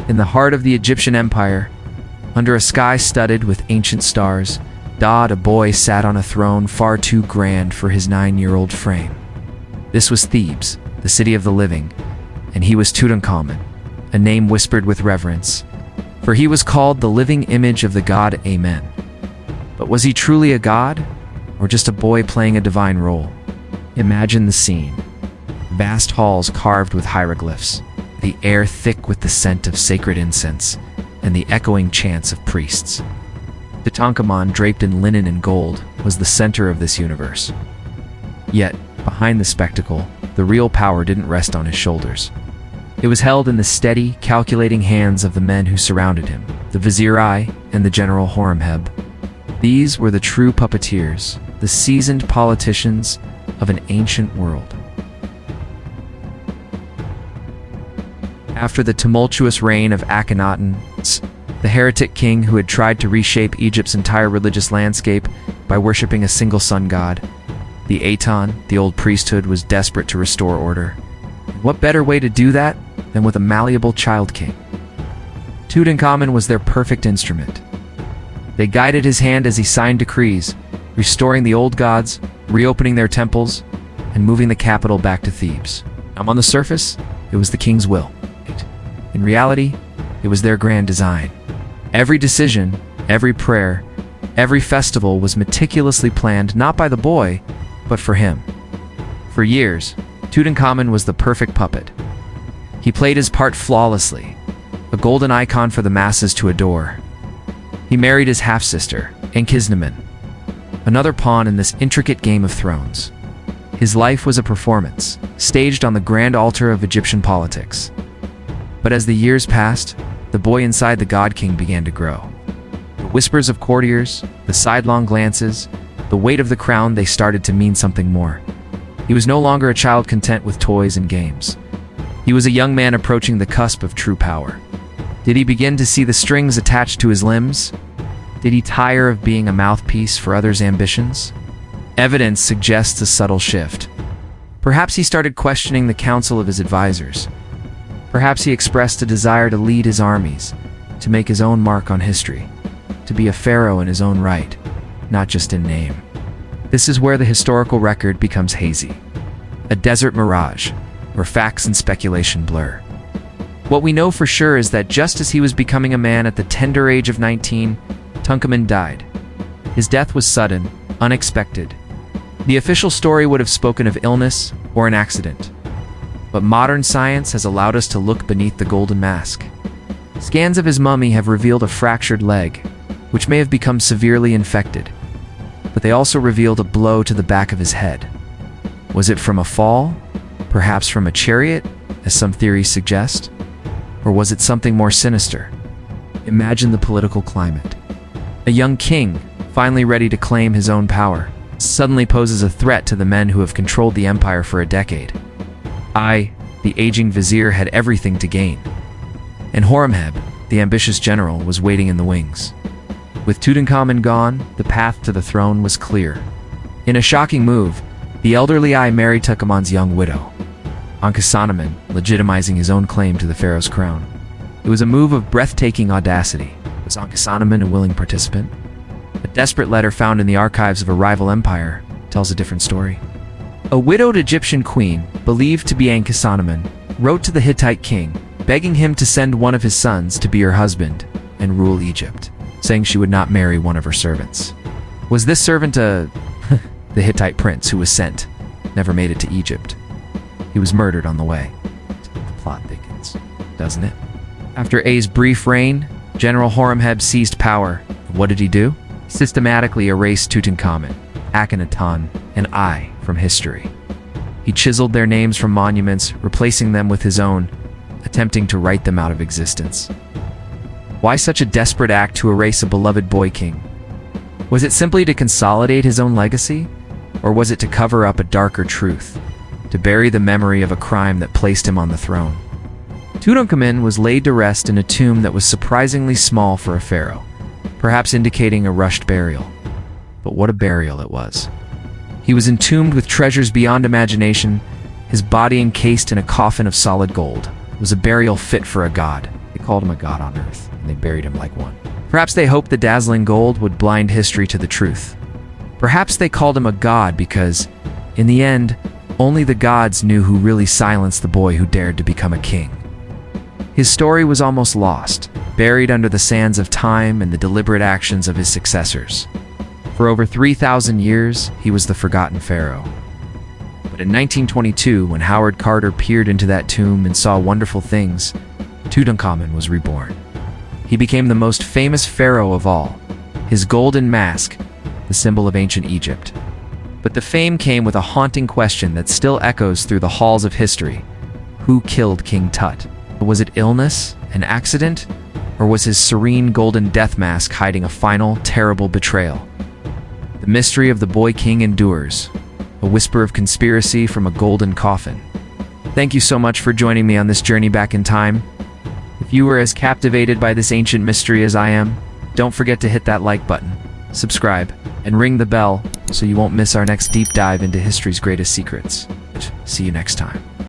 In the heart of the Egyptian Empire, under a sky studded with ancient stars, a boy sat on a throne far too grand for his 9-year-old frame. This was Thebes, the city of the living, and he was Tutankhamun, a name whispered with reverence, for he was called the living image of the god Amen. But was he truly a god, or just a boy playing a divine role? Imagine the scene. Vast halls carved with hieroglyphs, the air thick with the scent of sacred incense, and the echoing chants of priests. Tutankhamun, draped in linen and gold, was the center of this universe. Yet, behind the spectacle, the real power didn't rest on his shoulders. It was held in the steady, calculating hands of the men who surrounded him, the Vizier and the General Horemheb. These were the true puppeteers, the seasoned politicians of an ancient world. After the tumultuous reign of Akhenaten, the heretic king who had tried to reshape Egypt's entire religious landscape by worshipping a single sun god, the Aton, the old priesthood, was desperate to restore order. What better way to do that than with a malleable child king? Tutankhamun was their perfect instrument. They guided his hand as he signed decrees, restoring the old gods, reopening their temples, and moving the capital back to Thebes. On the surface, it was the king's will. In reality, it was their grand design. Every decision, every prayer, every festival was meticulously planned not by the boy, but for him. For years, Tutankhamun was the perfect puppet. He played his part flawlessly, a golden icon for the masses to adore. He married his half-sister, Ankhisnemen, another pawn in this intricate game of thrones. His life was a performance, staged on the grand altar of Egyptian politics. But as the years passed, the boy inside the God King began to grow. The whispers of courtiers, the sidelong glances, the weight of the crown, they started to mean something more. He was no longer a child content with toys and games. He was a young man approaching the cusp of true power. Did he begin to see the strings attached to his limbs? Did he tire of being a mouthpiece for others' ambitions? Evidence suggests a subtle shift. Perhaps he started questioning the counsel of his advisors. Perhaps he expressed a desire to lead his armies, to make his own mark on history, to be a pharaoh in his own right, not just in name. This is where the historical record becomes hazy, a desert mirage, where facts and speculation blur. What we know for sure is that just as he was becoming a man at the tender age of 19, Tutankhamun died. His death was sudden, unexpected. The official story would have spoken of illness or an accident. But modern science has allowed us to look beneath the golden mask. Scans of his mummy have revealed a fractured leg, which may have become severely infected. But they also revealed a blow to the back of his head. Was it from a fall? Perhaps from a chariot, as some theories suggest? Or was it something more sinister? Imagine the political climate. A young king, finally ready to claim his own power, suddenly poses a threat to the men who have controlled the empire for a decade. The aging vizier, had everything to gain. And Horemheb, the ambitious general, was waiting in the wings. With Tutankhamun gone, the path to the throne was clear. In a shocking move, the elderly married Tutankhamen's young widow, Ankhisnemen, legitimizing his own claim to the pharaoh's crown. It was a move of breathtaking audacity. Was Ankhisnemen a willing participant? A desperate letter found in the archives of a rival empire tells a different story. A widowed Egyptian queen, believed to be Ankhisnemen, wrote to the Hittite king, begging him to send one of his sons to be her husband and rule Egypt, saying she would not marry one of her servants. Was this servant the Hittite prince who was sent, never made it to Egypt? He was murdered on the way. The plot thickens, doesn't it? After A's brief reign, General Horemheb seized power. What did he do? Systematically erased Tutankhamun, Akhenaten, and from history. He chiseled their names from monuments, replacing them with his own, attempting to write them out of existence. Why such a desperate act to erase a beloved boy king? Was it simply to consolidate his own legacy? Or was it to cover up a darker truth, to bury the memory of a crime that placed him on the throne? Tutankhamun was laid to rest in a tomb that was surprisingly small for a pharaoh, perhaps indicating a rushed burial. But what a burial it was. He was entombed with treasures beyond imagination, his body encased in a coffin of solid gold. It was a burial fit for a god. called him a god on earth, and they buried him like one. Perhaps they hoped the dazzling gold would blind history to the truth. Perhaps they called him a god because, in the end, only the gods knew who really silenced the boy who dared to become a king. His story was almost lost, buried under the sands of time and the deliberate actions of his successors. For over 3,000 years, he was the forgotten pharaoh. But in 1922, when Howard Carter peered into that tomb and saw wonderful things, Tutankhamun was reborn. He became the most famous pharaoh of all, his golden mask, the symbol of ancient Egypt. But the fame came with a haunting question that still echoes through the halls of history. Who killed King Tut? Was it illness, an accident, or was his serene golden death mask hiding a final, terrible betrayal? The mystery of the boy king endures, a whisper of conspiracy from a golden coffin. Thank you so much for joining me on this journey back in time. If you were as captivated by this ancient mystery as I am, don't forget to hit that like button, subscribe, and ring the bell so you won't miss our next deep dive into history's greatest secrets. See you next time.